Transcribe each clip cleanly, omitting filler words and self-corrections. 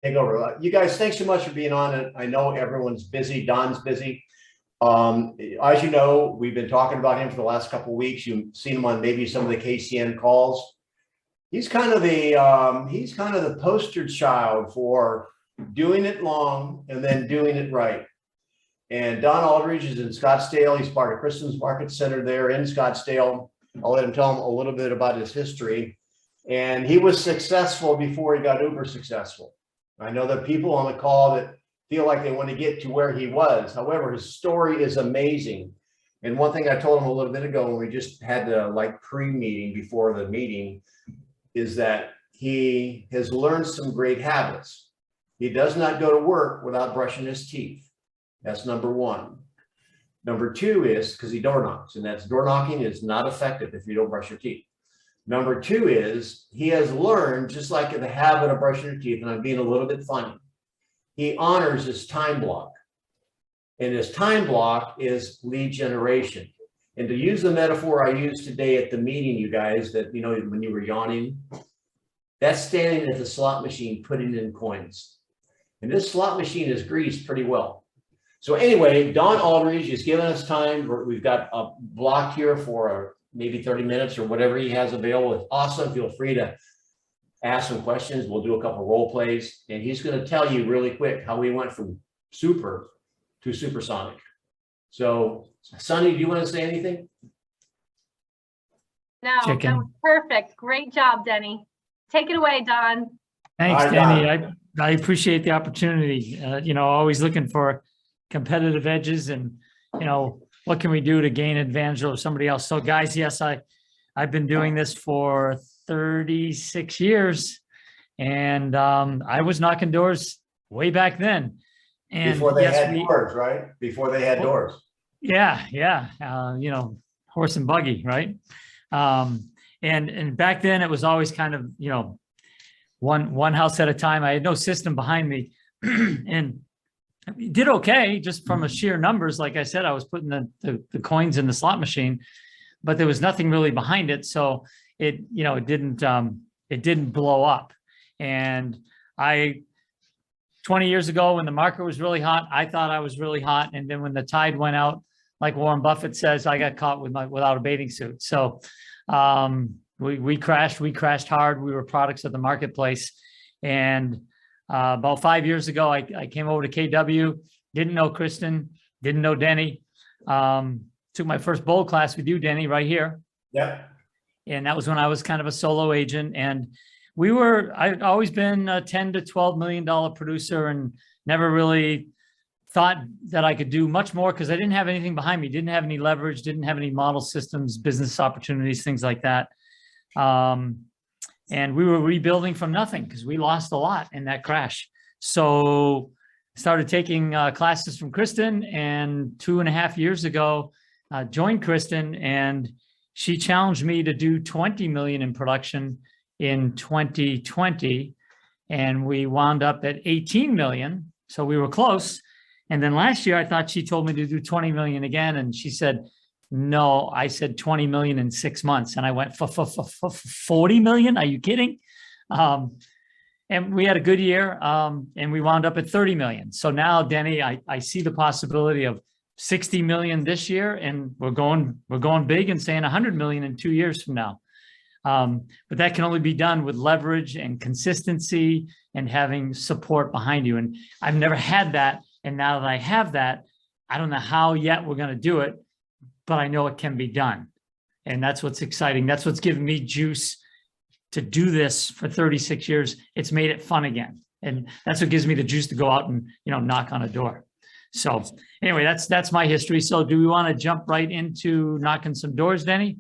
take over. You guys, thanks so much for being on it. I know everyone's busy. Don's busy. As you know, we've been talking about him for the last couple of weeks. You've seen him on maybe some of the KCN calls. He's kind of the poster child for doing it long and then doing it right. And Don Aldrich is in Scottsdale. He's part of Kristen's Market Center there in Scottsdale. I'll let him tell him a little bit about his history. And he was successful before he got uber successful. I know that people on the call that feel like they want to get to where he was. However, his story is amazing. And one thing I told him a little bit ago when we just had the pre-meeting before the meeting is that he has learned some great habits. He does not go to work without brushing his teeth. That's number one. Number two is because he door knocks, and that's door knocking is not effective if you don't brush your teeth. Number two is he has learned, just like the habit of brushing your teeth, and I'm being a little bit funny, he honors his time block. And his time block is lead generation. And to use the metaphor I used today at the meeting, you guys, that, when you were yawning, that's standing at the slot machine putting in coins. And this slot machine is greased pretty well. So anyway, Don Aldrich is giving us time. We've got a block here for maybe 30 minutes or whatever he has available. It's awesome. Feel free to ask some questions. We'll do a couple role plays. And he's going to tell you really quick how we went from super to supersonic. So, Sonny, do you want to say anything? No, that was perfect. Great job, Denny. Take it away, Don. Thanks, Denny. I appreciate the opportunity. Always looking for competitive edges and, what can we do to gain advantage over somebody else? So guys, yes, I've been doing this for 36 years and I was knocking doors way back then. And before they had doors, right? Before they had doors. Yeah. Horse and buggy, right? And back then it was always kind of, one house at a time. I had no system behind me and did okay just from a sheer numbers. Like I said, I was putting the coins in the slot machine, but there was nothing really behind it. So it didn't blow up. And 20 years ago when the market was really hot, I thought I was really hot. And then when the tide went out, like Warren Buffett says, I got caught without a bathing suit. So we crashed hard. We were products of the marketplace. And about 5 years ago, I came over to KW, didn't know Kristen, didn't know Denny. Took my first bowl class with you, Denny, right here. Yeah. And that was when I was kind of a solo agent. And I'd always been a $10 to $12 million producer and never really thought that I could do much more because I didn't have anything behind me, didn't have any leverage, didn't have any model systems, business opportunities, things like that. And we were rebuilding from nothing because we lost a lot in that crash. So started taking classes from Kristen, and 2.5 years ago, joined Kristen, and she challenged me to do 20 million in production in 2020. And we wound up at 18 million. So we were close. And then last year, I thought she told me to do 20 million again. And she said, no, I said 20 million in 6 months. And I went, 40 million? Are you kidding? And we had a good year and we wound up at 30 million. So now, Denny, I see the possibility of 60 million this year, and we're going big and saying 100 million in 2 years from now. But that can only be done with leverage and consistency and having support behind you. And I've never had that. And now that I have that, I don't know how yet we're going to do it, but I know it can be done. And that's what's exciting. That's what's given me juice to do this for 36 years. It's made it fun again. And that's what gives me the juice to go out and, knock on a door. So anyway, that's my history. So do we want to jump right into knocking some doors, Denny?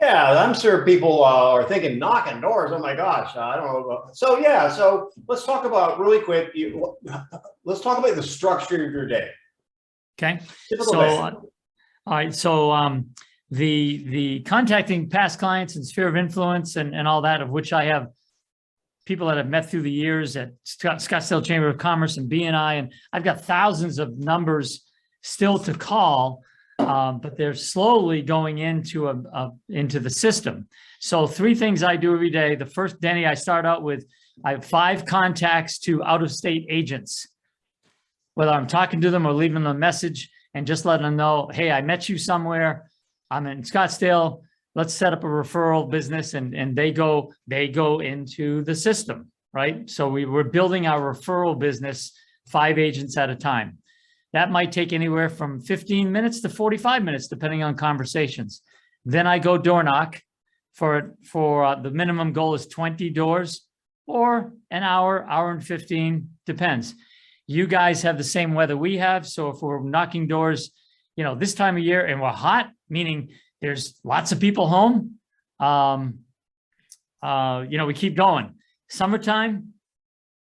Yeah, I'm sure people are thinking knocking doors. Oh my gosh, I don't know. So yeah, so let's talk about really quick. Let's talk about the structure of your day. Okay. All right. So the contacting past clients and sphere of influence and all that, of which I have people that I've met through the years at Scottsdale Chamber of Commerce and BNI, and I've got thousands of numbers still to call. But they're slowly going into the system. So 3 things I do every day. The first, Denny, I start out with I have 5 contacts to out-of-state agents. Whether I'm talking to them or leaving them a message and just letting them know, hey, I met you somewhere. I'm in Scottsdale. Let's set up a referral business, and they go into the system, right? So we're building our referral business 5 agents at a time. That might take anywhere from 15 minutes to 45 minutes, depending on conversations. Then I go door knock for the minimum goal is 20 doors or an hour, hour and 15, depends. You guys have the same weather we have. So if we're knocking doors, this time of year and we're hot, meaning there's lots of people home, we keep going. Summertime,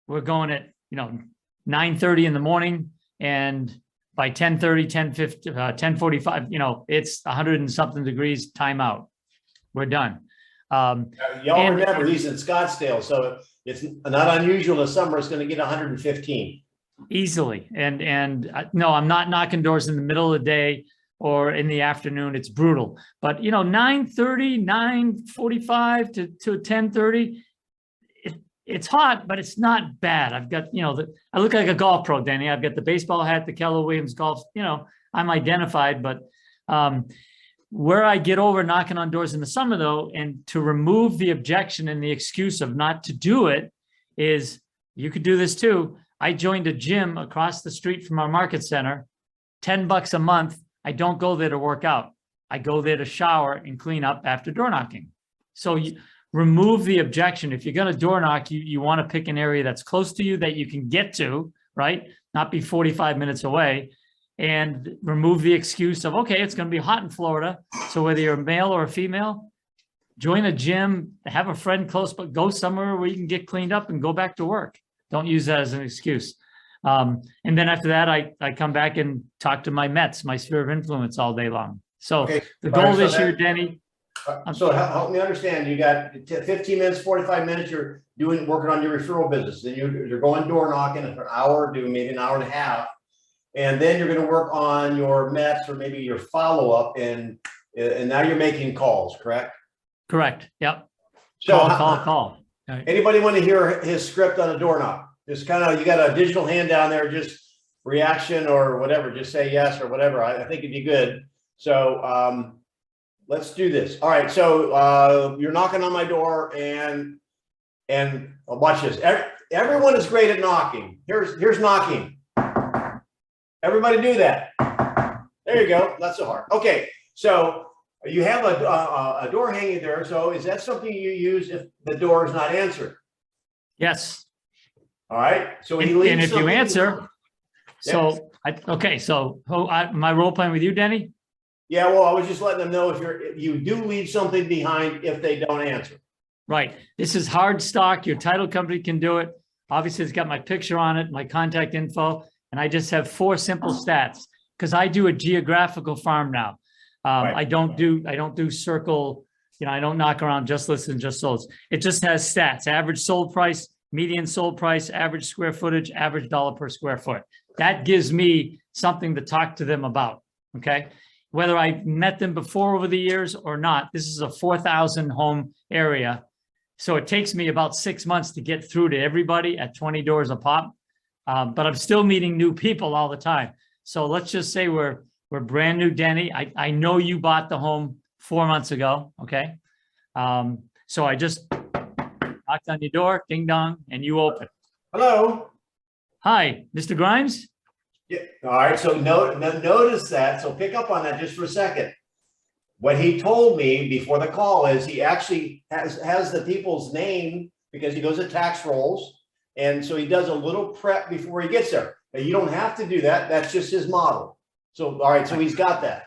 we're going at, 9:30 in the morning, and by 10:30, 10:45, it's 100 and something degrees, timeout. We're done. Y'all remember, he's in Scottsdale, so it's not unusual in the summer, it's going to get 115. Easily. And no, I'm not knocking doors in the middle of the day or in the afternoon. It's brutal. But, 9:30, 9:45 to 10:30, it's hot, but it's not bad. I've got, I look like a golf pro, Danny. I've got the baseball hat, the Keller Williams golf, I'm identified, but where I get over knocking on doors in the summer though, and to remove the objection and the excuse of not to do it is, you could do this too. I joined a gym across the street from our market center, $10 a month. I don't go there to work out. I go there to shower and clean up after door knocking. So you remove the objection. If you're going to door knock, you want to pick an area that's close to you that you can get to, right? Not be 45 minutes away, and remove the excuse of, okay, it's going to be hot in Florida. So whether you're a male or a female, join a gym, have a friend close, but go somewhere where you can get cleaned up and go back to work. Don't use that as an excuse. And then after that, I come back and talk to my Mets, my sphere of influence all day long. So Okay. the goal this year, Denny. So help me understand, you got 15 minutes, 45 minutes, you're working on your referral business. Then you're going door knocking for an hour, doing maybe an hour and a half. And then you're going to work on your Mets or maybe your follow-up, and now you're making calls, correct? Correct. Yep. So Call. Right. Anybody want to hear his script on a door knock? Just kind of, you got a digital hand down there, just reaction or whatever, just say yes or whatever. I think it'd be good. So let's do this. All right. So you're knocking on my door, and watch this. Everyone is great at knocking. Here's knocking. Everybody do that. There you go. Not so hard. Okay. So you have a door hanging there. So is that something you use if the door is not answered? Yes. All right. So he leaves. And if you something- answer, Yes. so my role playing with you, Denny? Yeah. Well, I was just letting them know if you do leave something behind if they don't answer. Right. This is hard stock. Your title company can do it. Obviously, it's got my picture on it, my contact info, and I just have 4 simple stats because I do a geographical farm now. Right. I don't do circle, I don't knock around just lists and just solds. It just has stats: average sold price, median sold price, average square footage, average dollar per square foot. That gives me something to talk to them about. Okay. Whether I met them before over the years or not, this is a 4,000 home area. So it takes me about 6 months to get through to everybody at 20 doors a pop. But I'm still meeting new people all the time. So let's just say we're brand new, Denny. I know you bought the home 4 months ago. Okay. So I just knocked on your door, ding dong, and you open. Hello. Hi, Mr. Grimes. Yeah. All right. So notice that. So pick up on that just for a second. What he told me before the call is he actually has the people's name because he goes to tax rolls. And so he does a little prep before he gets there. But you don't have to do that. That's just his model. So, all right. So he's got that.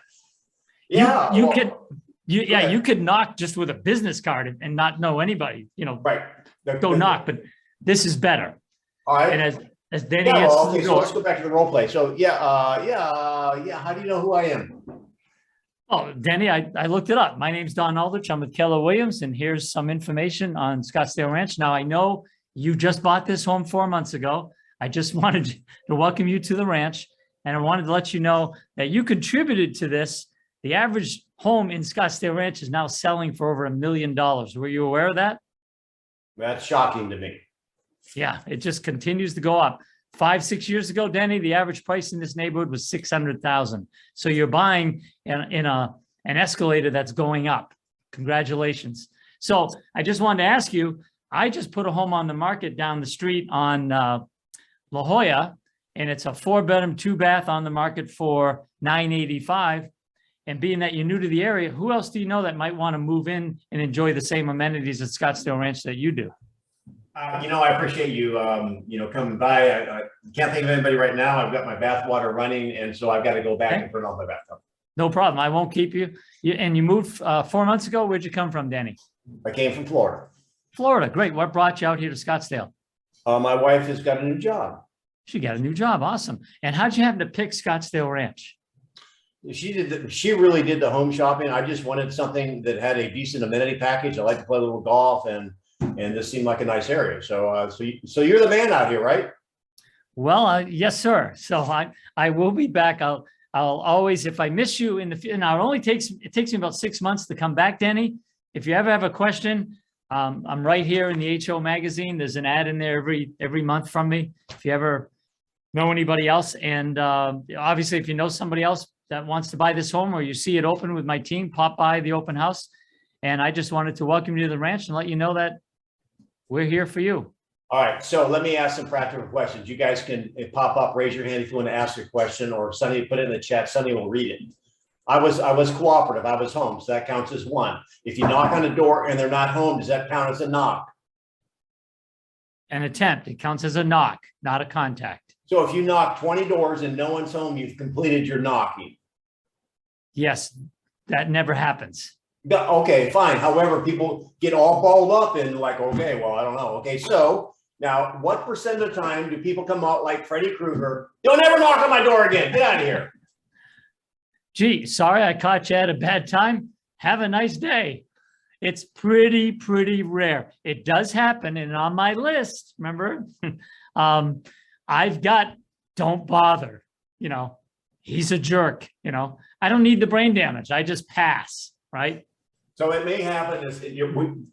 Yeah. You could knock just with a business card and not know anybody, Right. Go knock, but this is better. All right. And as Danny Yeah, answers well, the okay, so door. let's go back to the role play. So yeah. How do you know who I am? Oh, Denny, I looked it up. My name's Don Aldrich. I'm with Keller Williams, and here's some information on Scottsdale Ranch. Now, I know you just bought this home 4 months ago. I just wanted to welcome you to the ranch, and I wanted to let you know that you contributed to this. The average home in Scottsdale Ranch is now selling for over $1 million. Were you aware of that? That's shocking to me. Yeah, it just continues to go up. 5-6 years ago, Denny, the average price in this neighborhood was 600,000. So you're buying an escalator that's going up. Congratulations. So I just wanted to ask you, I just put a home on the market down the street on La Jolla, and it's a 4-bedroom, 2-bath on the market for $985. And being that you're new to the area, who else do you know that might want to move in and enjoy the same amenities at Scottsdale Ranch that you do? I appreciate you, coming by. I can't think of anybody right now. I've got my bath water running, and so I've got to go back and turn off my bathtub. No problem. I won't keep you. And you moved 4 months ago. Where'd you come from, Danny? I came from Florida. Florida. Great. What brought you out here to Scottsdale? My wife has got a new job. She got a new job. Awesome. And how'd you happen to pick Scottsdale Ranch? She really did the home shopping. I just wanted something that had a decent amenity package. I like to play a little golf, and this seemed like a nice area. So you're the man out here, right? Well, yes, sir. So I will be back. I'll always, if I miss you now, it takes me about 6 months to come back, Danny. If you ever have a question, I'm right here in the HO magazine. There's an ad in there every month from me. If you ever know anybody else, and obviously if you know somebody else that wants to buy this home, or you see it open with my team, pop by the open house. And I just wanted to welcome you to the ranch and let you know that we're here for you. All right, so let me ask some practical questions. You guys can pop up, raise your hand if you want to ask a question, or Sonny, put it in the chat. Sonny will read it. I was cooperative. I was home, so that counts as one. If you knock on a door and they're not home, does that count as a knock? An attempt. It counts as a knock, not a contact. So if you knock 20 doors and no one's home, you've completed your knocking. Yes, that never happens. Okay, fine. However, people get all balled up and like, okay, well, I don't know. Okay, so now what percent of the time do people come out like Freddy Krueger? Don't ever knock on my door again. Get out of here. Gee, sorry I caught you at a bad time. Have a nice day. It's pretty rare. It does happen, and on my list, remember, I've got don't bother, he's a jerk, I don't need the brain damage. I just pass, right? So it may happen as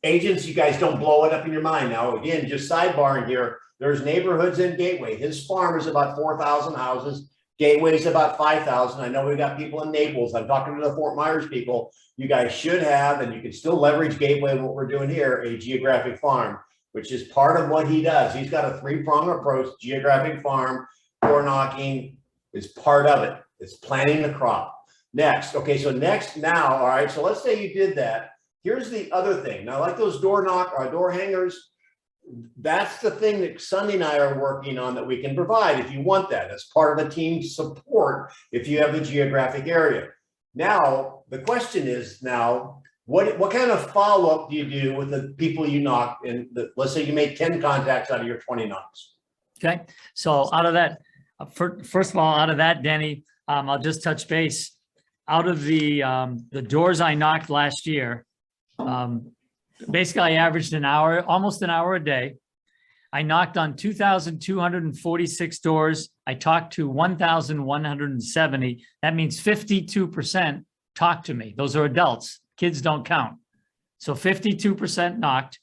agents, you guys don't blow it up in your mind. Now, again, just sidebarring here, there's neighborhoods in Gateway. His farm is about 4,000 houses. Gateway is about 5,000. I know we've got people in Naples. I'm talking to the Fort Myers people. You guys should have, and you can still leverage Gateway, what we're doing here, a geographic farm, which is part of what he does. He's got a 3-pronged approach. Geographic farm, door knocking is part of it. It's planting the crop. Next, okay, so now, all right, so let's say you did that. Here's the other thing. Now, like those door hangers, that's the thing that Sunday and I are working on that we can provide if you want that as part of a team support if you have the geographic area. Now, the question is what kind of follow-up do you do with the people you knock? And let's say you make 10 contacts out of your 20 knocks. Okay, so out of that, first of all, out of that, Danny, I'll just touch base. Out of the doors I knocked last year, basically I averaged almost an hour a day. I knocked on 2,246 doors. I talked to 1,170. That means 52% talked to me. Those are adults. Kids don't count. So 52% knocked.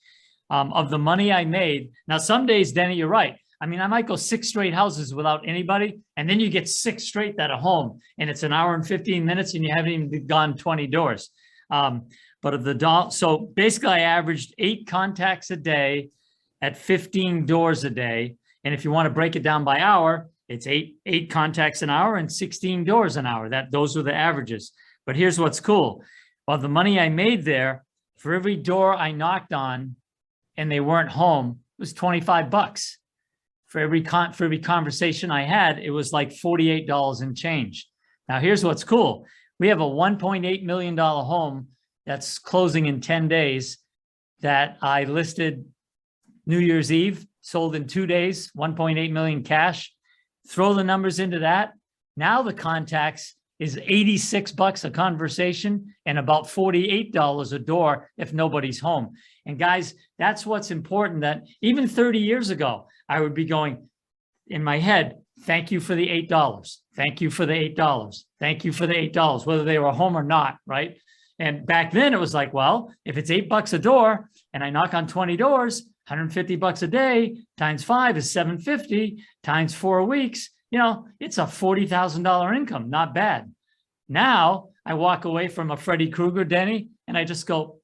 Of the money I made. Now, some days, Denny, you're right. I mean, I might go 6 straight houses without anybody, and then you get 6 straight that are home, and it's an hour and 15 minutes, and you haven't even gone 20 doors. But of the so basically, I averaged 8 contacts a day at 15 doors a day. And if you want to break it down by hour, it's eight contacts an hour and 16 doors an hour. Those are the averages. But here's what's cool. Well, the money I made there, for every door I knocked on and they weren't home, it was $25. For every conversation I had, it was like $48 and change. Now, here's what's cool. We have a $1.8 million home that's closing in 10 days that I listed New Year's Eve, sold in 2 days, 1.8 million cash. Throw the numbers into that. Now the contacts is $86 a conversation and about $48 a door if nobody's home. And guys, that's what's important, that even 30 years ago, I would be going in my head, thank you for the $8. Thank you for the $8. Thank you for the $8, whether they were home or not, right? And back then it was like, well, if it's $8 a door and I knock on 20 doors, $150 a day times 5 is $750 times 4 weeks. It's a $40,000 income. Not bad. Now I walk away from a Freddy Krueger, Denny, and I just go,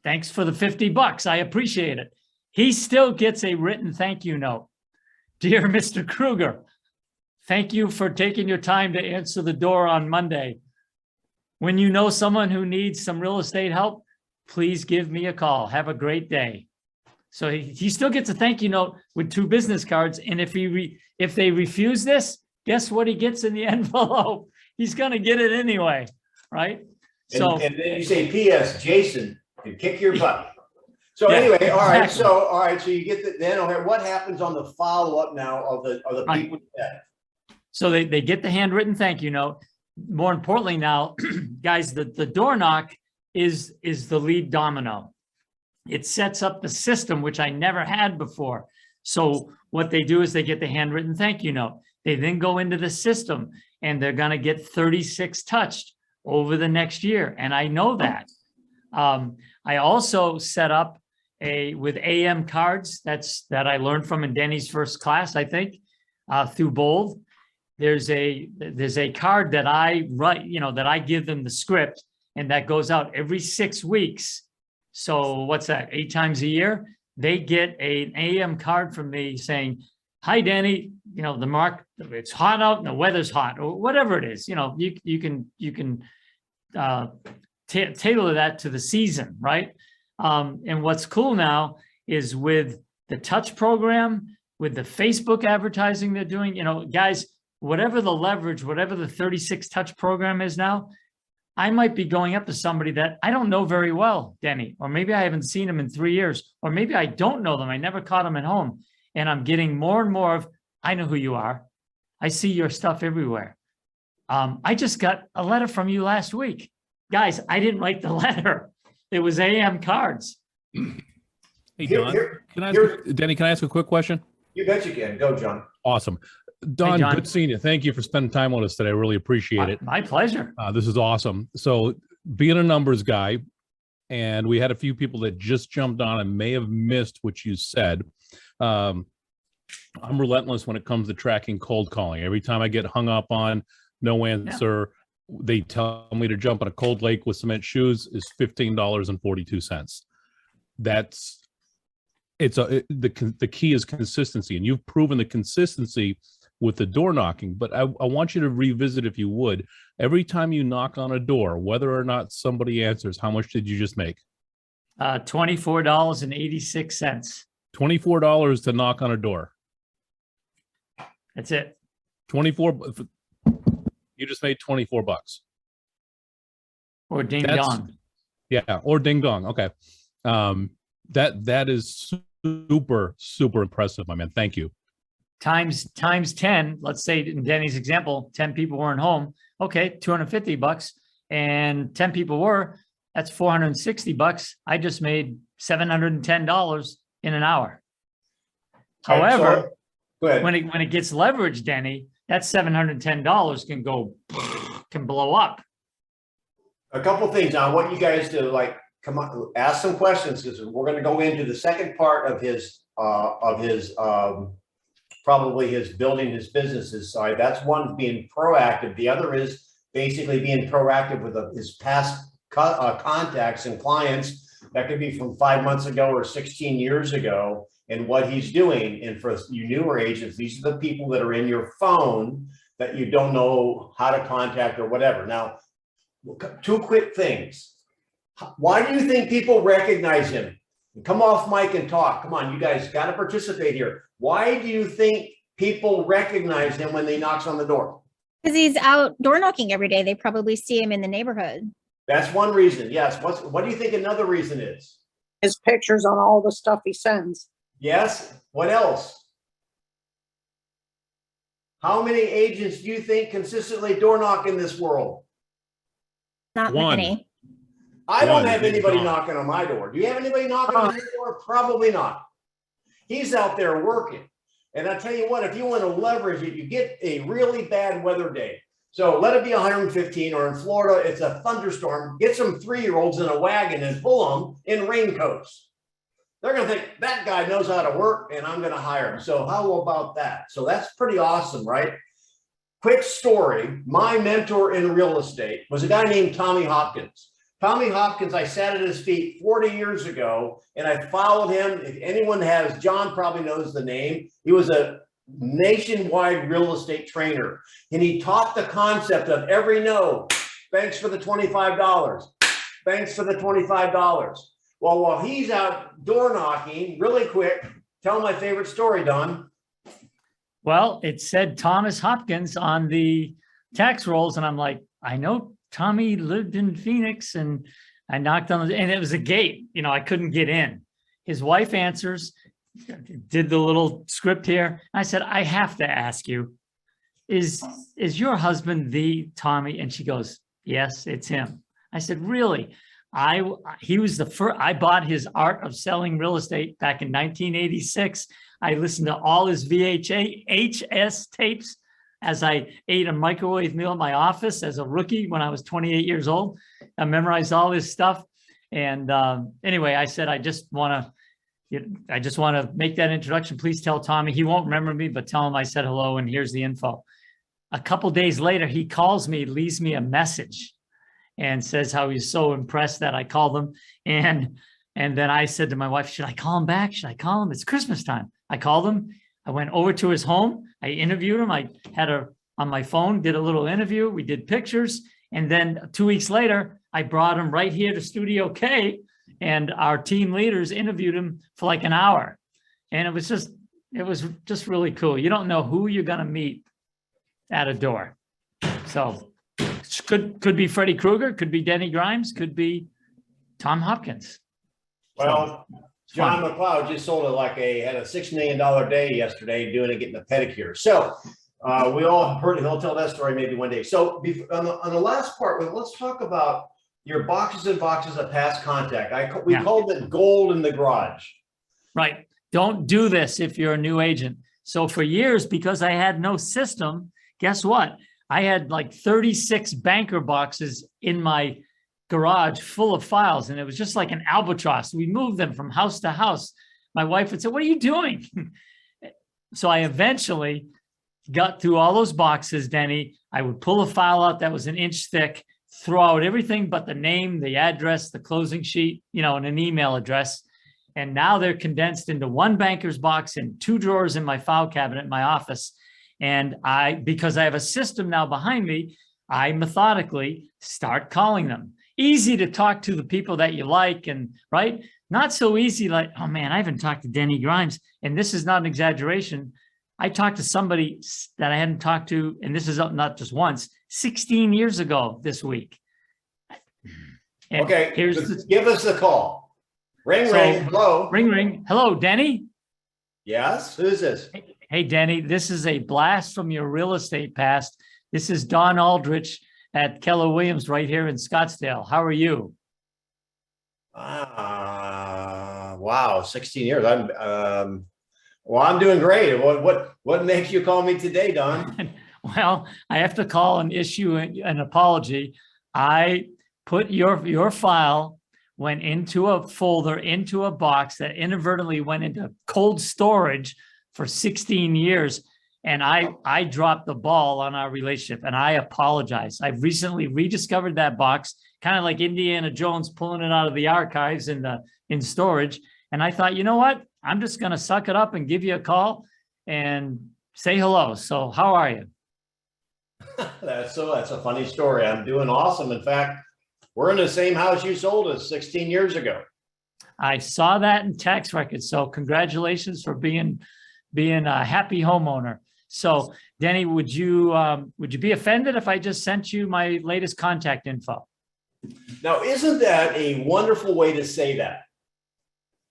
thanks for the $50. I appreciate it. He still gets a written thank you note. Dear Mr. Krueger, thank you for taking your time to answer the door on Monday. When you know someone who needs some real estate help, please give me a call. Have a great day. So he still gets a thank you note with 2 business cards. And if they refuse this, guess what he gets in the envelope? He's going to get it anyway, right? So and then you say, P.S. Jason can kick your butt. So Yeah, anyway, all right. exactly. So you get the, then okay, what happens on the follow-up now of the Right. people? So they get the handwritten thank you note. More importantly now, guys, the door knock is the lead domino. It sets up the system, which I never had before. So what they do is they get the handwritten thank you note. They then go into the system and they're going to get 36 touched over the next year. And I know that. I also set up with AM cards that I learned from in Denny's first class, I think, through Bold. There's a card that I write, that I give them the script, and that goes out every 6 weeks. So what's that? 8 times a year, they get an AM card from me saying, "Hi, Danny. It's hot out and the weather's hot," or whatever it is. You can tailor that to the season, right? And what's cool now is with the touch program, with the Facebook advertising they're doing, guys, whatever the leverage, whatever the 36 touch program is now, I might be going up to somebody that I don't know very well, Denny, or maybe I haven't seen them in 3 years, or maybe I don't know them. I never caught them at home. And I'm getting more and more of, I know who you are. I see your stuff everywhere. I just got a letter from you last week. Guys, I didn't write the letter. It was AM cards. Hey, Don, Denny, can I ask a quick question? You bet you can. Go, John. Awesome. Don, Hey, John. good seeing you. Thank you for spending time with us today. I really appreciate it. My pleasure. This is awesome. So being a numbers guy, and we had a few people that just jumped on and may have missed what you said. I'm relentless when it comes to tracking cold calling. Every time I get hung up on, no answer, they tell me to jump on a cold lake with cement shoes is $15.42. The key is consistency, and you've proven the consistency with the door knocking. But I want you to revisit, if you would, every time you knock on a door, whether or not somebody answers, how much did you just make? $24.86. $24 to knock on a door. That's it. 24. You just made $24. Or ding dong. Yeah, or ding dong. Okay. That is super, super impressive, my man. Thank you. Times 10, let's say in Denny's example, 10 people weren't home. Okay, $250. And 10 people were, that's $460. I just made $710 in an hour. However, go ahead. when it gets leveraged, Denny, that $710 can blow up. A couple things. I want you guys to come on, ask some questions, because we're going to go into the second part of his probably his building his businesses side. That's one, being proactive. The other is basically being proactive with his past contacts and clients. That could be from 5 months ago or 16 years ago, and what he's doing. And for you newer agents, these are the people that are in your phone that you don't know how to contact or whatever. Now, 2 quick things. Why do you think people recognize him? Come off mic and talk. Come on, you guys got to participate here. Why do you think people recognize him when he knocks on the door? Because he's out door knocking every day. They probably see him in the neighborhood. That's one reason. Yes. What do you think another reason is? His pictures on all the stuff he sends. Yes. What else? How many agents do you think consistently door knock in this world? Not One. many. I don't One, have big anybody knock. knocking on my door. Do you have anybody knocking on your door? Probably not. He's out there working. And I tell you what, if you want to leverage it, you get a really bad weather day. So let it be 115, or in Florida, it's a thunderstorm. Get some 3-year-olds in a wagon and pull them in raincoats. they're going to think that guy knows how to work and I'm going to hire him. So how about that? So that's pretty awesome, right? Quick story. My mentor in real estate was a guy named Tommy Hopkins. Tommy Hopkins, I sat at his feet 40 years ago and I followed him. If anyone has, John probably knows the name. He was a nationwide real estate trainer and he taught the concept of every no. Thanks for the $25. Thanks for the $25. Well, while he's out door knocking, really quick, tell my favorite story, Don. Well, it said Thomas Hopkins on the tax rolls, and I'm like, I know Tommy lived in Phoenix, and I knocked on and it was a gate. You know, I couldn't get in. His wife answers, did the little script here. I said, I have to ask you, is your husband the Tommy? And she goes, yes, it's him. I said, really? He was the first. I bought his Art of Selling Real Estate back in 1986. I listened to all his VHS tapes as I ate a microwave meal in my office as a rookie when I was 28 years old. I memorized all his stuff. And anyway, I said, I just want to make that introduction. Please tell Tommy. He won't remember me, but tell him I said hello and here's the info. A couple days later, he calls me, leaves me a message, and says how he's so impressed that I called him. And then I said to my wife, should I call him back? Should I call him? It's Christmas time. I called him. I went over to his home. I interviewed him. I had on my phone, did a little interview. We did pictures. And then 2 weeks later, I brought him right here to Studio K, and our team leaders interviewed him for like an hour. And it was just really cool. You don't know who you're going to meet at a door. So could be Freddy Krueger, could be Denny Grimes, could be Tom Hopkins. Well, John McLeod just sold it had a $6 million day yesterday doing it, getting a pedicure. So we all heard it. He'll tell that story maybe one day. So on the last part, let's talk about your boxes and boxes of past contact. We called it gold in the garage. Right. Don't do this if you're a new agent. So for years, because I had no system, guess what? I had like 36 banker boxes in my garage full of files, and it was just like an albatross. We moved them from house to house. My wife would say, what are you doing? So I eventually got through all those boxes, Denny. I would pull a file out that was an inch thick, throw out everything but the name, the address, the closing sheet, and an email address. And now they're condensed into one banker's box and 2 drawers in my file cabinet in my office. And because I have a system now behind me, I methodically start calling them. Easy to talk to the people that you like, and right? Not so easy like, oh man, I haven't talked to Denny Grimes. And this is not an exaggeration. I talked to somebody that I hadn't talked to, and this is not just once, 16 years ago this week. And okay, give us the call. Ring. Hello. Ring. Hello, Denny. Yes, who's this? Hey, Denny, this is a blast from your real estate past. This is Don Aldrich at Keller Williams right here in Scottsdale. How are you? Wow, 16 years. I'm doing great. What makes you call me today, Don? Well, I have to call and issue an apology. I put your file went into a folder, into a box that inadvertently went into cold storage for 16 years. And I dropped the ball on our relationship, and I apologize. I've recently rediscovered that box, kind of like Indiana Jones pulling it out of the archives in storage. And I thought, you know what? I'm just going to suck it up and give you a call and say hello. So how are you? That's a funny story. I'm doing awesome. In fact, we're in the same house you sold us 16 years ago. I saw that in tax records. So congratulations for being a happy homeowner. So Denny, would you be offended if I just sent you my latest contact info? Now, isn't that a wonderful way to say that?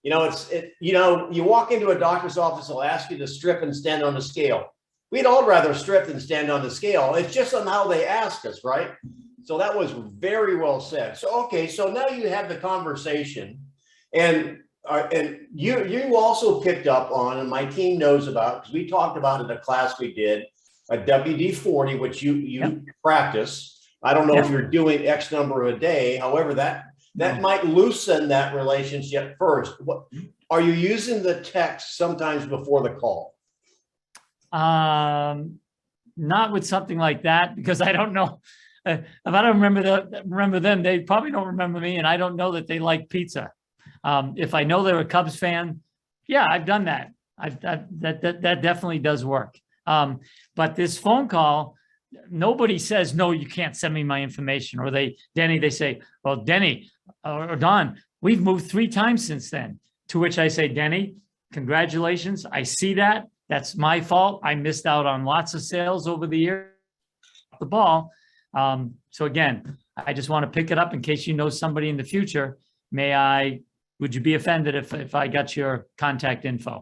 You walk into a doctor's office, they'll ask you to strip and stand on the scale. We'd all rather strip than stand on the scale. It's just on how they ask us, right? So that was very well said. So, okay, so now you have the conversation, and you also picked up on, and my team knows about, because we talked about in a class we did, a WD-40, which you practice. I don't know if you're doing X number a day. However, that might loosen that relationship first. Are you using the text sometimes before the call? Not with something like that, because I don't know. If I don't remember them, they probably don't remember me, and I don't know that they like pizza. If I know they're a Cubs fan, yeah, I've done that. That definitely does work. But this phone call, nobody says, no, you can't send me my information. Or they say, well, Denny or Don, we've moved 3 times since then. To which I say, Denny, congratulations. I see that. That's my fault. I missed out on lots of sales over the year. The ball. So again, I just want to pick it up in case you know somebody in the future. Would you be offended if I got your contact info?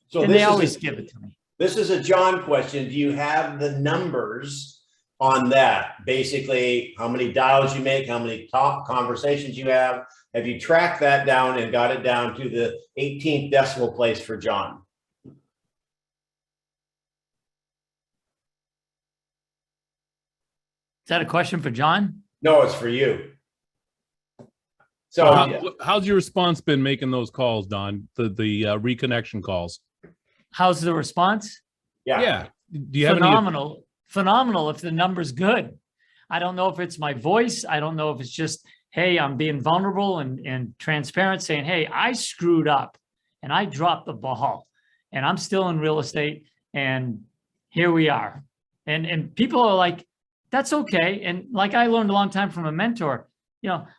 So And they always give it to me. This is a John question. Do you have the numbers on that? Basically, how many dials you make, how many top conversations you have? Have you tracked that down and got it down to the 18th decimal place for John? Is that a question for John? No, it's for you. So how's your response been making those calls, Don? The reconnection calls? How's the response? Yeah. Do you have Phenomenal if the number's good. I don't know if it's my voice. I don't know if it's just, hey, I'm being vulnerable and transparent, saying, hey, I screwed up and I dropped the ball and I'm still in real estate and here we are. And people are like, that's okay. And like I learned a long time from a mentor,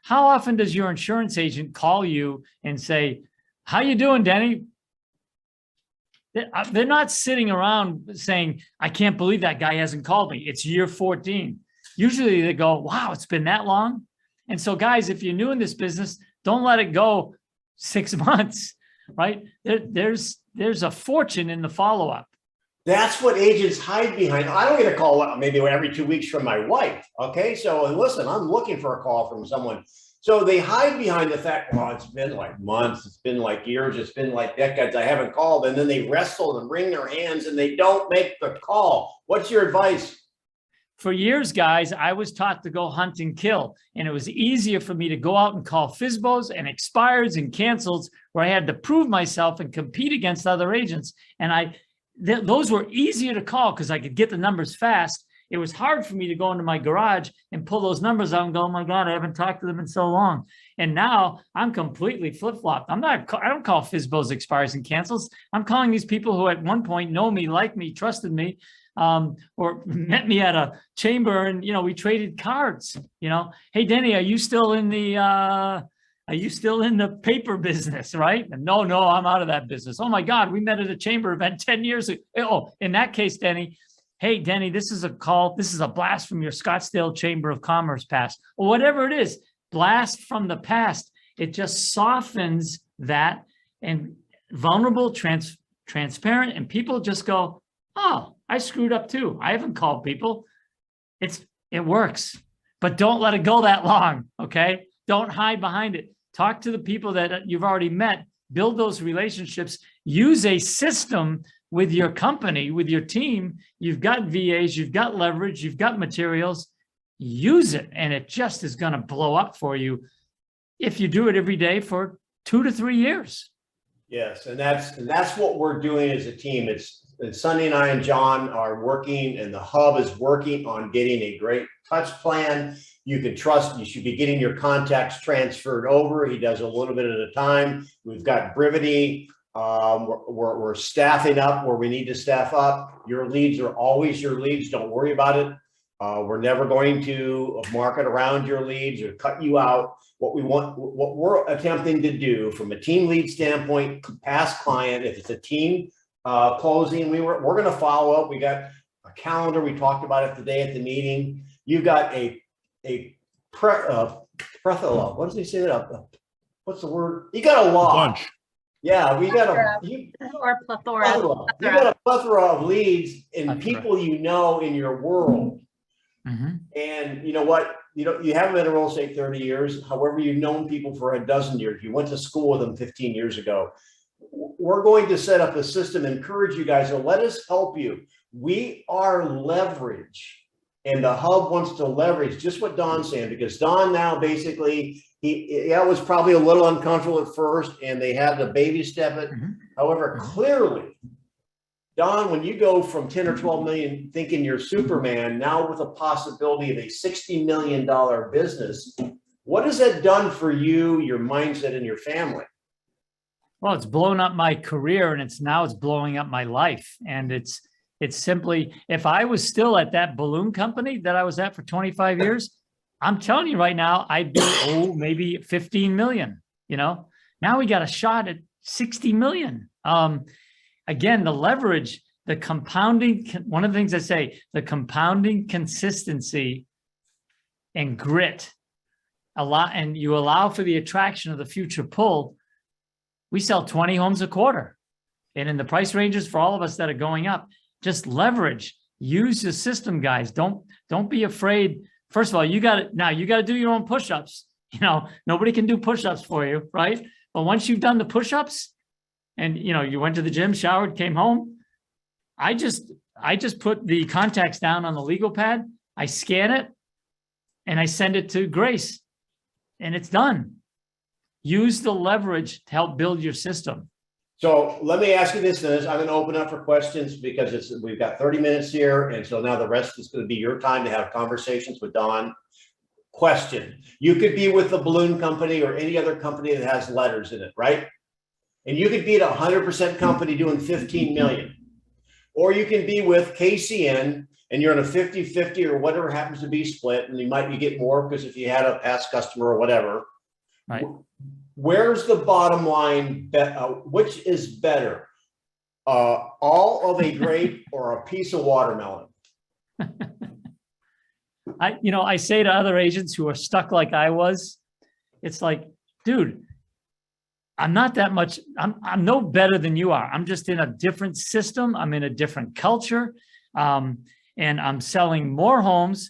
how often does your insurance agent call you and say, how you doing, Denny? They're not sitting around saying, I can't believe that guy hasn't called me. It's year 14. Usually they go, wow, it's been that long. And so guys, if you're new in this business, don't let it go 6 months, right? There's a fortune in the follow-up. that's what agents hide behind. I don't get a call maybe every 2 weeks from my wife. Okay. So listen, I'm looking for a call from someone. So they hide behind the fact, well, it's been like months, it's been like years, it's been like decades, I haven't called. And then they wrestle and wring their hands and they don't make the call. What's your advice? For years, guys, I was taught to go hunt and kill. And it was easier for me to go out and call FSBOs and expireds and cancels where I had to prove myself and compete against other agents. And those were easier to call because I could get the numbers fast. It was hard for me to go into my garage and pull those numbers out and go, oh my God, I haven't talked to them in so long. And now I'm completely flip-flopped. I don't call FSBOs, expires, and cancels. I'm calling these people who at one point know me, like me, trusted me, or met me at a chamber and, we traded cards, hey, Denny, are you still in the paper business, right? And no, I'm out of that business. Oh my God, we met at a chamber event 10 years ago. Oh, in that case, Denny, hey, Denny, this is a call. This is a blast from your Scottsdale Chamber of Commerce past, or whatever it is, blast from the past. It just softens that and vulnerable, transparent, and people just go, oh, I screwed up too. I haven't called people. It works, but don't let it go that long. Okay. Don't hide behind it. Talk to the people that you've already met, build those relationships, use a system with your company, with your team. You've got VAs, you've got leverage, you've got materials, use it. And it just is going to blow up for you if you do it every day for 2 to 3 years. Yes. And that's what we're doing as a team. It's Sunny and I and John are working, and the hub is working on getting a great touch plan. You can trust, you should be getting your contacts transferred over. He does a little bit at a time. We've got brevity. We're staffing up where we need to staff up. Your leads are always your leads. Don't worry about it. We're never going to market around your leads or cut you out. What we're attempting to do from a team lead standpoint, past client, if it's a team closing, we're going to follow up. We got a calendar. We talked about it today at the meeting. You've got a plethora. What does he say that? What's the word? You got a lot. Bunch. Yeah, we got or plethora. You got a plethora of leads and people in your world. Mm-hmm. And you know what? You haven't been in real estate 30 years. However, you've known people for a dozen years. You went to school with them 15 years ago. We're going to set up a system, encourage you guys to let us help you. We are leverage. And the hub wants to leverage just what Don's saying, because Don now basically it was probably a little uncomfortable at first and they had to baby step it. Mhm. However, clearly, Don, when you go from 10 or 12 million thinking you're Superman, now with a possibility of a $60 million business, what has that done for you, your mindset, and your family? Well, it's blown up my career and it's blowing up my life. And it's simply, if I was still at that balloon company that I was at for 25 years, I'm telling you right now, I'd be, maybe 15 million, now we got a shot at 60 million. Again, the leverage, the compounding, one of the things I say, the compounding consistency and grit, and you allow for the attraction of the future pull. We sell 20 homes a quarter. And in the price ranges for all of us that are going up, just leverage, use the system, guys. Don't be afraid. First of all, you got to do your own push-ups. Nobody can do push-ups for you, right? But once you've done the push-ups and, you went to the gym, showered, came home, I just put the contacts down on the legal pad. I scan it and I send it to Grace and it's done. Use the leverage to help build your system. So let me ask you this, Dennis. I'm going to open up for questions because we've got 30 minutes here. And so now the rest is going to be your time to have conversations with Don. Question. You could be with the balloon company or any other company that has letters in it, right? And you could be at a 100% company doing 15 million. Or you can be with KCN and you're in a 50-50 or whatever happens to be split. And you might get more because if you had a past customer or whatever. Right. Where's the bottom line? Which is better? All of a grape or a piece of watermelon? I say to other agents who are stuck like I was, it's like, dude, I'm not that much. I'm no better than you are. I'm just in a different system. I'm in a different culture. And I'm selling more homes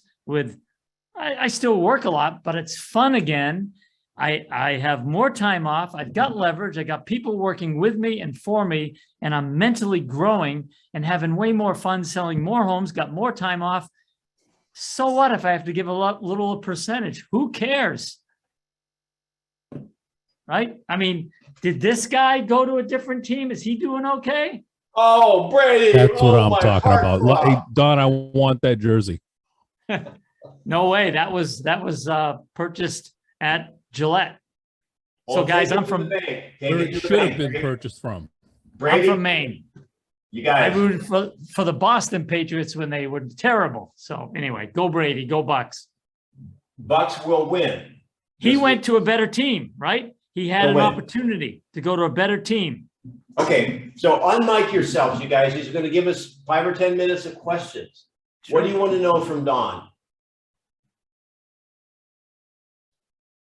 I still work a lot, but it's fun again. I have more time off. I've got leverage. I got people working with me and for me, and I'm mentally growing and having way more fun selling more homes, got more time off. So what if I have to give a little percentage? Who cares? Right? I mean, did this guy go to a different team? Is he doing okay? Oh, Brady. That's what I'm my talking heart about. throb. Hey, Don, I want that jersey. No way. That was purchased at Gillette. So Well, guys, take it I'm to from the bank. Take Where it it to the should have bank, been Brady. purchased from. Brady, I'm from Maine. you I guys. rooted for the Boston Patriots when they were terrible. So anyway, go Brady, go Bucks. Bucks will win. He This went to a better team, right? He had He'll an win. opportunity to go to a better team. Okay, so unmic yourselves, you guys. He's going to give us 5 or 10 minutes of questions. What do you want to know from Don?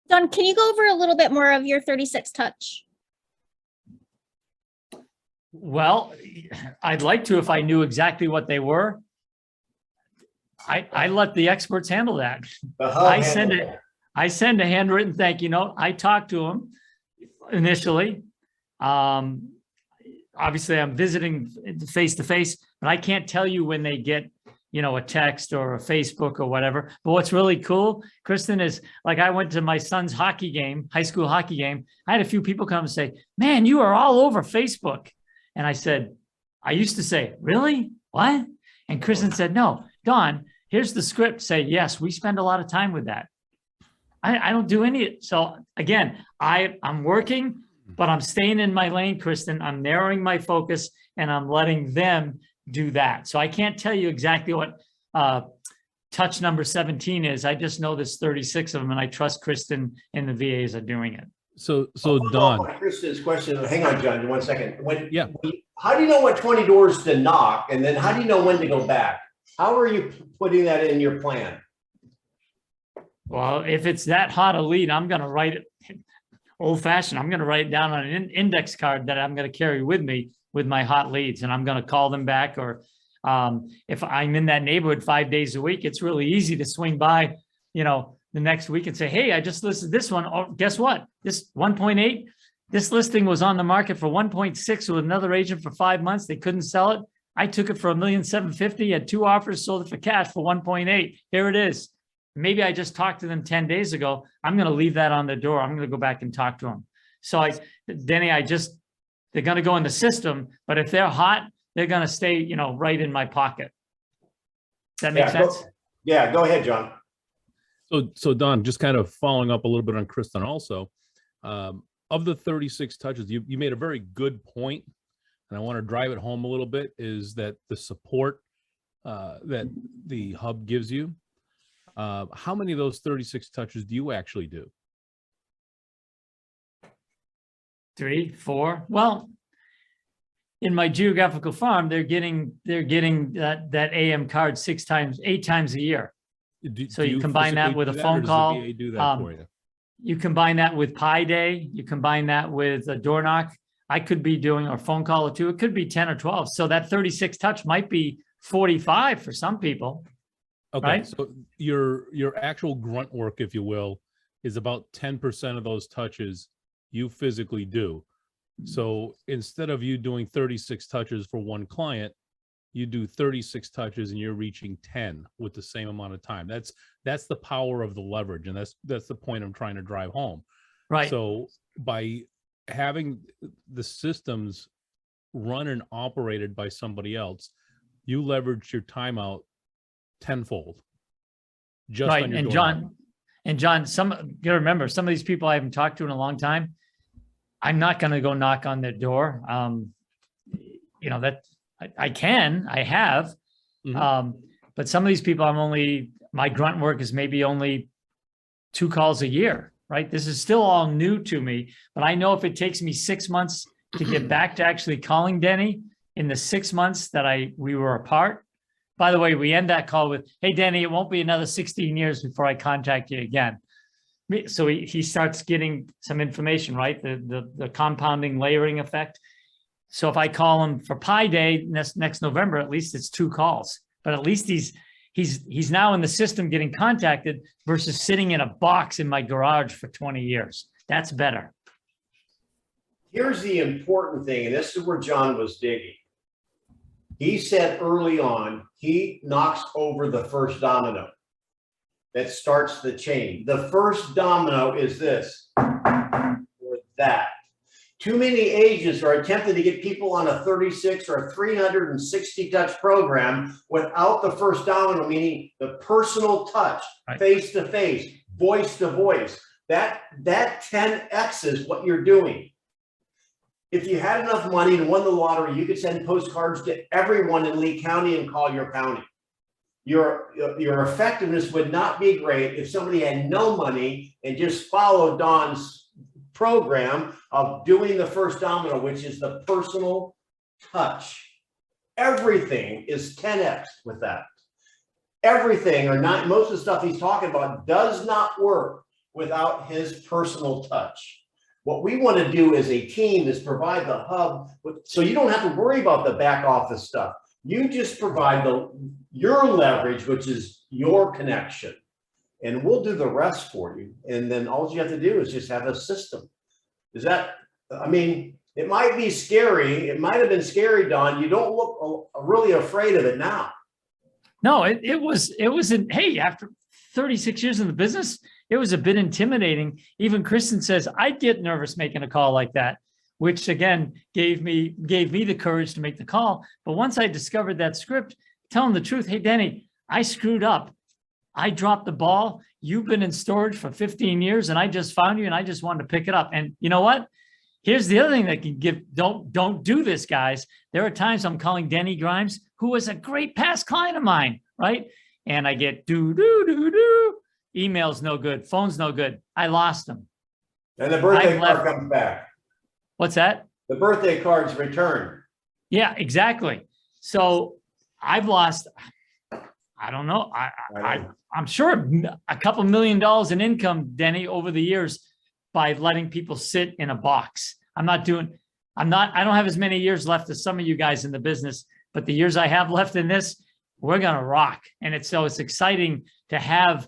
Don, can you go over a little bit more of your 36 touch? Well, I'd like to if I knew exactly what they were. I let the experts handle that. I send a handwritten thank you note. I talk to them initially. Obviously, I'm visiting face to face, but I can't tell you when they get, a text or a Facebook or whatever. But what's really cool, Kristen, is like I went to my son's hockey game, high school hockey game. I had a few people come and say, "Man, you are all over Facebook." And I said, I used to say, "Really? What?" And Kristen said, "No, Don, here's the script. Say, yes, we spend a lot of time with that." I don't do any. So again, I'm working, but I'm staying in my lane, Kristen. I'm narrowing my focus and I'm letting them do that. So I can't tell you exactly what touch number 17 is. I just know there's 36 of them and I trust Kristen and the VAs are doing it. So Don, Kristen's question. Hang on, John, 1 second. Yeah. How do you know what 20 doors to knock? And then how do you know when to go back? How are you putting that in your plan? Well, if it's that hot a lead, I'm going to write it old fashioned. I'm going to write it down on an index card that I'm going to carry with me with my hot leads. And I'm going to call them back. Or if I'm in that neighborhood 5 days a week, it's really easy to swing by, the next week and say, "Hey, I just listed this one. Oh, guess what? This 1.8, this listing was on the market for 1.6 with another agent for 5 months. They couldn't sell it. I took it for $1,750,000, had 2 offers, sold it for cash for 1.8. Here it is. maybe I just talked to them 10 days ago. I'm going to leave that on the door. I'm going to go back and talk to them. So Denny, they're going to go in the system, but if they're hot, they're going to stay, right in my pocket. Does that make sense? Yeah, go ahead, John. So Don, just kind of following up a little bit on Kristen also, of the 36 touches, you made a very good point, and I want to drive it home a little bit, is that the support that the hub gives you, how many of those 36 touches do you actually do? 3, 4. Well, in my geographical farm, they're getting that AM card 8 times a year. So you combine that with a phone call. Do that for you? You combine that with Pi Day. You combine that with a door knock. I could be doing a phone call or 2. It could be 10 or 12. So that 36 touch might be 45 for some people. Okay, right? So your actual grunt work, if you will, is about 10% of those touches you physically do. So instead of you doing 36 touches for one client, you do 36 touches and you're reaching 10 with the same amount of time. That's the power of the leverage, and that's the point I'm trying to drive home. Right. So by having the systems run and operated by somebody else, you leverage your time out tenfold. Just right. on your And door John, knock. you gotta remember, some of these people I haven't talked to in a long time, I'm not going to go knock on their door. That I have, Mhm. but some of these people my grunt work is maybe only 2 calls a year, right? This is still all new to me, but I know if it takes me 6 months to get back to actually calling Denny in the 6 months that we were apart. By the way, we end that call with, "Hey, Denny, it won't be another 16 years before I contact you again." So he starts getting some information, right? The compounding layering effect. So if I call him for Pi Day next November, at least it's 2 calls, but at least he's now in the system getting contacted versus sitting in a box in my garage for 20 years. That's better. Here's the important thing, and this is where John was digging. He said early on, he knocks over the first domino that starts the chain. The first domino is this or that. Too many agents are attempting to get people on a 36 or a 360 touch program without the first domino, meaning the personal touch, right. Face to face, voice to voice. That 10X is what you're doing. If you had enough money and won the lottery, you could send postcards to everyone in Lee County and call your county. Your effectiveness would not be great if somebody had no money and just followed Don's program of doing the first domino, which is the personal touch. Everything is 10X with that. Everything or not, most of the stuff he's talking about does not work without his personal touch. What we want to do as a team is provide the hub so you don't have to worry about the back office stuff. You just provide your leverage, which is your connection, and we'll do the rest for you. And then all you have to do is just have a system. It might be scary. It might have been scary, Don. You don't look really afraid of it now. No, it wasn't. Hey, after 36 years in the business, it was a bit intimidating. Even Kristen says, I'd get nervous making a call like that, which again, gave me the courage to make the call. But once I discovered that script, telling the truth, hey, Denny, I screwed up. I dropped the ball. You've been in storage for 15 years and I just found you and I just wanted to pick it up. And you know what? Here's the other thing that can give, don't do this, guys. There are times I'm calling Denny Grimes, who was a great past client of mine, right? And I get do. Email's no good. Phone's no good. I lost them. And the birthday card comes back. What's that? The birthday card's returned. Yeah, exactly. So I've lost, I don't know. I'm sure a couple $1 million in income, Denny, over the years by letting people sit in a box. I don't have as many years left as some of you guys in the business, but the years I have left in this, we're going to rock. And it's exciting to have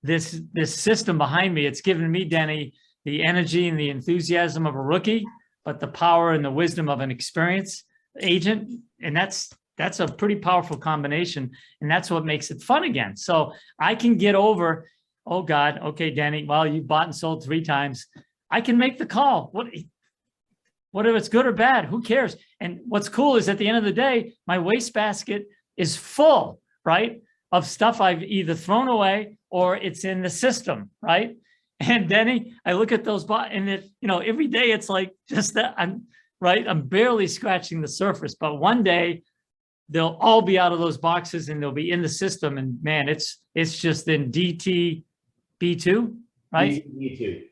this system behind me. It's given me, Denny, the energy and the enthusiasm of a rookie, but the power and the wisdom of an experienced agent. And that's that's a pretty powerful combination. And that's what makes it fun again. So I can get over, oh God, okay, Danny, well, you bought and sold 3 times. I can make the call. Whether it's good or bad, who cares? And what's cool is at the end of the day, my wastebasket is full, right, of stuff I've either thrown away or it's in the system, right? And Denny, I look at those and it, every day it's like just that I'm barely scratching the surface, but one day they'll all be out of those boxes and they'll be in the system. And man, it's just in DT B2, right? D2.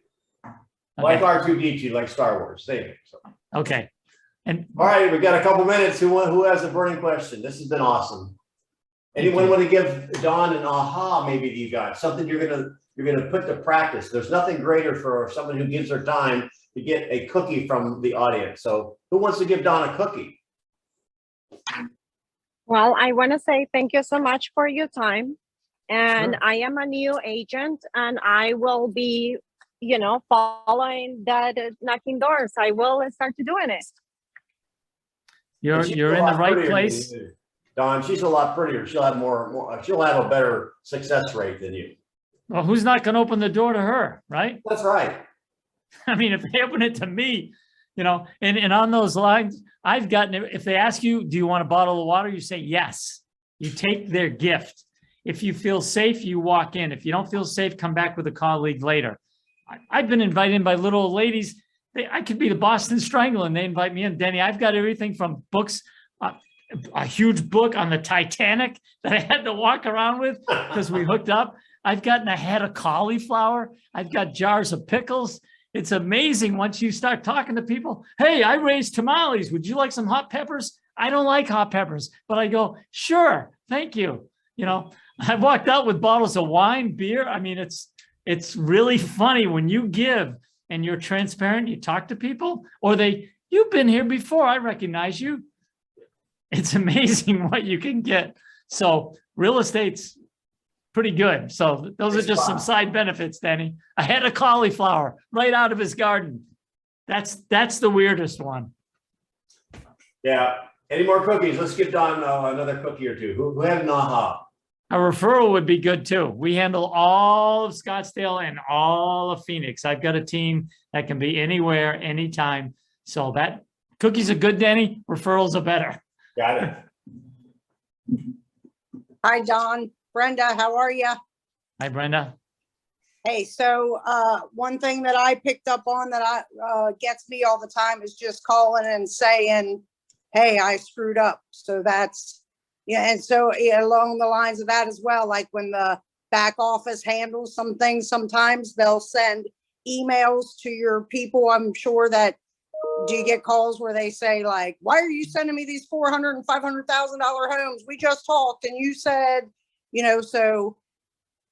Like R2D2, like Star Wars, same. So. Okay. And all right, we've got a couple minutes. Who has a burning question? This has been awesome. Anyone want to give Don an aha maybe to you guys? Something you're gonna put to practice. There's nothing greater for someone who gives their time to get a cookie from the audience. So who wants to give Don a cookie? Well, I want to say thank you so much for your time. And Sure. I am a new agent and I will be, following that knocking doors. I will start to doing it. you're in the right place. Don, she's a lot prettier. She'll have more, she'll have a better success rate than you. Well, who's not going to open the door to her, right? That's right. I mean, if they open it to me, and on those lines, I've gotten, if they ask you, do you want a bottle of water? You say yes. You take their gift. If you feel safe, you walk in. If you don't feel safe, come back with a colleague later. I've been invited in by little old ladies. I could be the Boston Strangler and they invite me in. Denny, I've got everything from books, a huge book on the Titanic that I had to walk around with because we hooked up. I've gotten a head of cauliflower. I've got jars of pickles. It's amazing once you start talking to people. Hey, I raised tamales. Would you like some hot peppers? I don't like hot peppers, but I go, sure, thank you. I walked out with bottles of wine, beer. I mean, it's really funny when you give and you're transparent, you talk to people, or you've been here before, I recognize you. It's amazing what you can get. So real estate's pretty good. So those are just some side benefits, Danny. I had a cauliflower right out of his garden. That's the weirdest one. Yeah. Any more cookies? Let's give Don another cookie or two. Who had an aha? A referral would be good too. We handle all of Scottsdale and all of Phoenix. I've got a team that can be anywhere, anytime. So that cookies are good, Danny. Referrals are better. Got it. Hi, Don. Brenda, how are you? Hi, Brenda. Hey, so one thing that I picked up on that gets me all the time is just calling and saying, hey, I screwed up. So that's, and so along the lines of that as well, like when the back office handles some things, sometimes they'll send emails to your people. I'm sure that, do you get calls where they say like, why are you sending me these $400,000 and $500,000 homes? We just talked and you said, so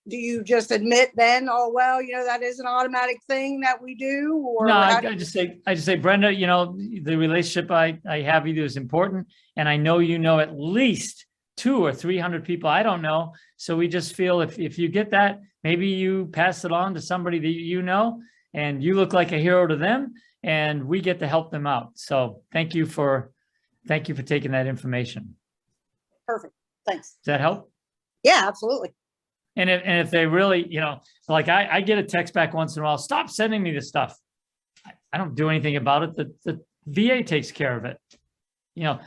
do you just admit then, oh, well, that is an automatic thing that we do? Or No, I just say, Brenda, the relationship I have with you is important. And I know at least 200 or 300 people I don't know. So we just feel if you get that, maybe you pass it on to somebody that and you look like a hero to them and we get to help them out. So thank you for taking that information. Perfect. Thanks. Does that help? Yeah, absolutely. And if they really, like I get a text back once in a while, stop sending me this stuff. I don't do anything about it. The VA takes care of it.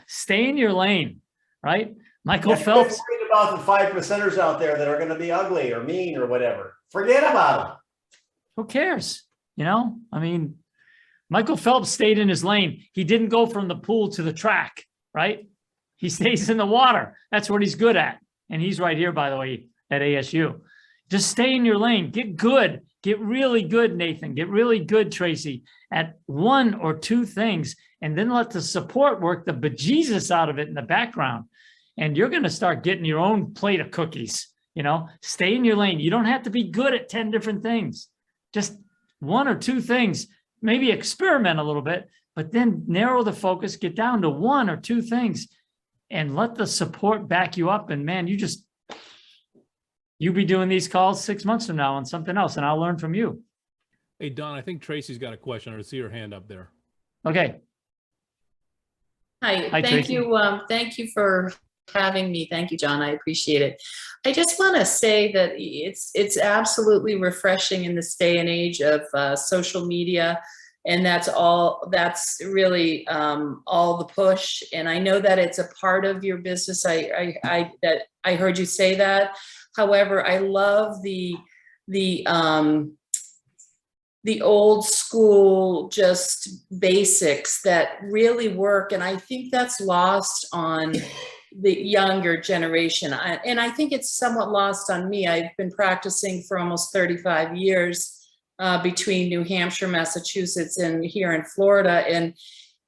Stay in your lane, right? Michael Phelps. Worried about the 5%ers out there that are going to be ugly or mean or whatever. Forget about them. Who cares? Michael Phelps stayed in his lane. He didn't go from the pool to the track, right? He stays in the water. That's what he's good at. And he's right here, by the way, at ASU. Just stay in your lane. Get good. Get really good, Nathan. Get really good, Tracy, at 1 or 2 things. And then let the support work the bejesus out of it in the background. And you're going to start getting your own plate of cookies. Stay in your lane. You don't have to be good at 10 different things. Just 1 or 2 things. Maybe experiment a little bit, but then narrow the focus, get down to 1 or 2 things and let the support back you up. And man, you'll be doing these calls 6 months from now on something else, and I'll learn from you. Hey, Don, I think Tracy's got a question. I see her hand up there. Okay. Hi, Hi, thank Tracy. you. Thank you for having me. Thank you, John. I appreciate it. I just want to say that it's absolutely refreshing in this day and age of social media, and that's really all the push. And I know that it's a part of your business. I heard you say that. However, I love the old school just basics that really work. And I think that's lost on the younger generation. And I think it's somewhat lost on me. I've been practicing for almost 35 years between New Hampshire, Massachusetts, and here in Florida.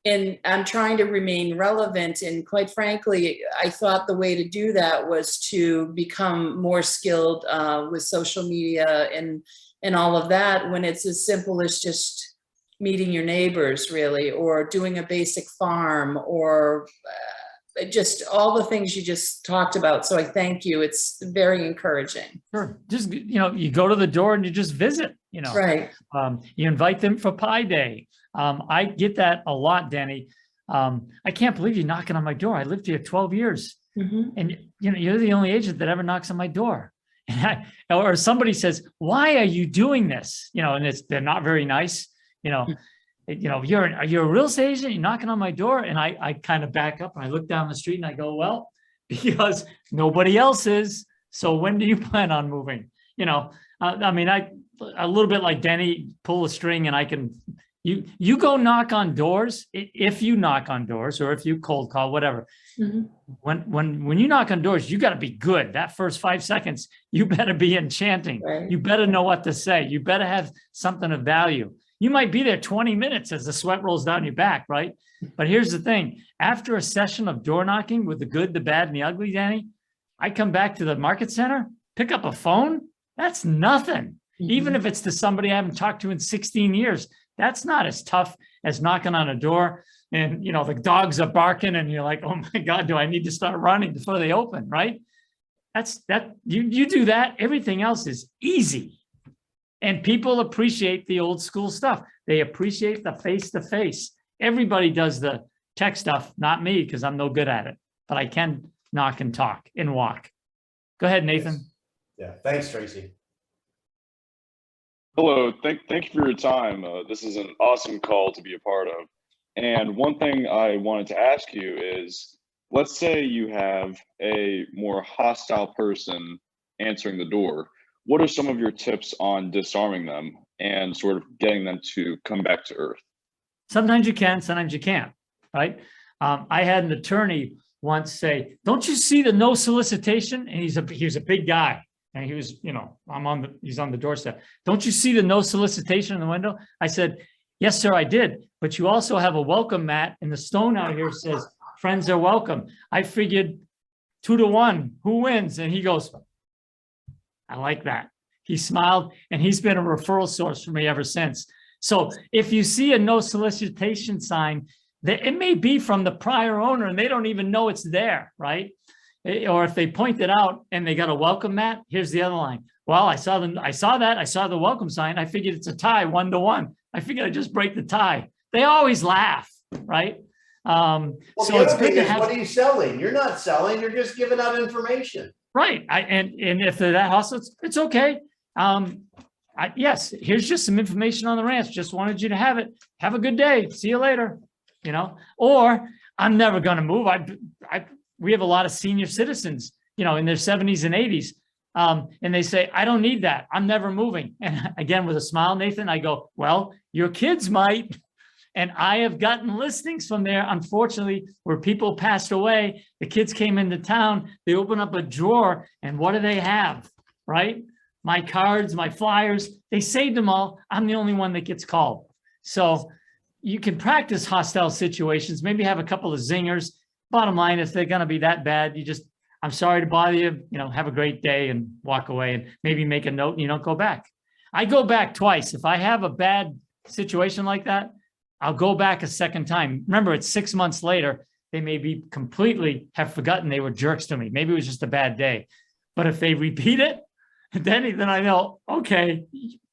And I'm trying to remain relevant. And quite frankly, I thought the way to do that was to become more skilled with social media and all of that, when it's as simple as just meeting your neighbors, really, or doing a basic farm, or just all the things you just talked about. So I thank you. It's very encouraging. Sure. Just, you go to the door and you just visit, Right. You invite them for Pie Day. I get that a lot, Danny. I can't believe you're knocking on my door. I lived here 12 years. Mhm. And you're the only agent that ever knocks on my door. Or somebody says, why are you doing this? And they're not very nice. You're a real estate agent, you're knocking on my door. And I kind of back up and I look down the street and I go, well, because nobody else is. So when do you plan on moving? A little bit like Denny, pull a string and I can, you go knock on doors. If you knock on doors or if you cold call, whatever. Mhm. When you knock on doors, you got to be good. That first 5 seconds, you better be enchanting. Right. You better know what to say. You better have something of value. You might be there 20 minutes as the sweat rolls down your back, right? But here's the thing. After a session of door knocking with the good, the bad, and the ugly, Danny, I come back to the market center, pick up a phone. That's nothing. Even if it's to somebody I haven't talked to in 16 years, that's not as tough as knocking on a door and, the dogs are barking and you're like, oh my God, do I need to start running before they open, right? You do that, everything else is easy. And people appreciate the old school stuff. They appreciate the face-to-face. Everybody does the tech stuff, not me, because I'm no good at it, but I can knock and talk and walk. Go ahead, Nathan. Yeah, thanks, Tracy. Hello, thank you for your time. This is an awesome call to be a part of. And one thing I wanted to ask you is, let's say you have a more hostile person answering the door. What are some of your tips on disarming them and sort of getting them to come back to earth? Sometimes you can, sometimes you can't, right? I had an attorney once say, don't you see the no solicitation? And he was a big guy. And he was, he's on the doorstep. Don't you see the no solicitation in the window? I said, yes, sir, I did. But you also have a welcome mat and the stone out here says, friends are welcome. I figured 2 to 1, who wins? And he goes, I like that. He smiled and he's been a referral source for me ever since. So if you see a no solicitation sign, it may be from the prior owner and they don't even know it's there, right? Or if they point it out and they got a welcome mat, here's the other line. Well, I saw the welcome sign. I figured it's a tie 1 to 1. I figured I'd just break the tie. They always laugh, right? Well, So the it's other good thing to is, have, what are you selling? You're not selling, you're just giving out information. right. And if they're that hostile, it's okay. Yes, here's just some information on the ranch. Just wanted you to have it. Have a good day. See you later. Or I'm never going to move. We have a lot of senior citizens, in their 70s and 80s. And they say, I don't need that. I'm never moving. And again, with a smile, Nathan, I go, well, your kids might. And I have gotten listings from there, unfortunately, where people passed away. The kids came into town, they open up a drawer, and what do they have, right? My cards, my flyers, they saved them all. I'm the only one that gets called. So you can practice hostile situations, maybe have a couple of zingers. Bottom line, if they're going to be that bad, I'm sorry to bother you, have a great day and walk away and maybe make a note and you don't go back. I go back twice. If I have a bad situation like that, I'll go back a second time. Remember, it's 6 months later. They may be completely have forgotten they were jerks to me. Maybe it was just a bad day. But if they repeat it, then I know, okay,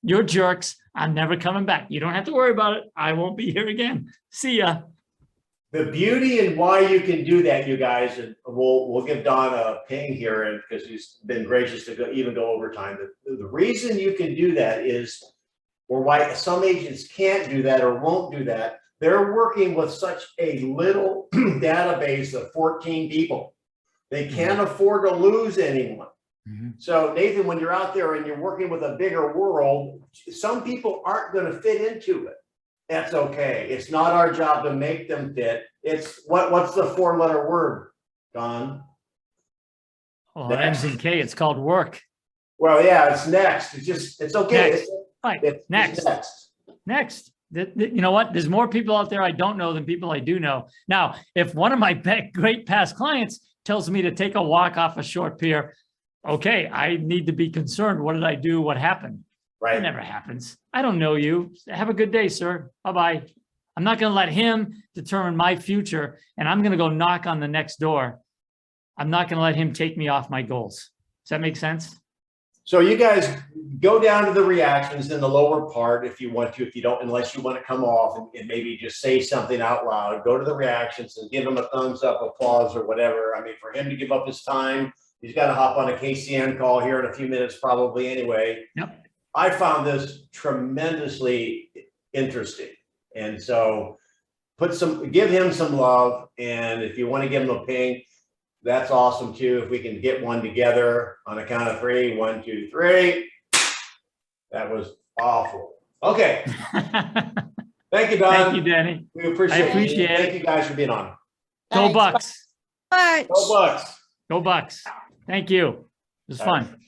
you're jerks. I'm never coming back. You don't have to worry about it. I won't be here again. See ya. The beauty and why you can do that, you guys, and we'll give Don a ping here, and because he's been gracious to even go overtime. The reason you can do that is, or why some agents can't do that or won't do that, they're working with such a little database of 14 people. They can't afford to lose anyone. So Nathan, when you're out there and you're working with a bigger world, some people aren't going to fit into it. That's okay. It's not our job to make them fit. It's what's the 4-letter word, Don? Well, it ends in K. It's called work. Well, yeah, it's next. It's okay. Next. Right. It's Next. Next. You know what? There's more people out there I don't know than people I do know. Now, if one of my great past clients tells me to take a walk off a short pier, okay, I need to be concerned. What did I do? What happened? Right. It never happens. I don't know you. Have a good day, sir. Bye-bye. I'm not going to let him determine my future, and I'm going to go knock on the next door. I'm not going to let him take me off my goals. Does that make sense? So you guys go down to the reactions in the lower part if you want to. If you don't, unless you want to come off and maybe just say something out loud, go to the reactions and give him a thumbs up, applause, or whatever. I mean, for him to give up his time, he's got to hop on a KCN call here in a few minutes probably anyway. Yep. I found this tremendously interesting. And so give him some love. And if you want to give him a ping, that's awesome too. If we can get one together on a count of 3, 1, 2, 3. That was awful. Okay. Thank you, Don. Thank you, Danny. We appreciate it. appreciate Thank you guys for being on. Go Thanks. Bucks. Much. Go Bucks. Go Bucks. Thank you. It was All right. fun.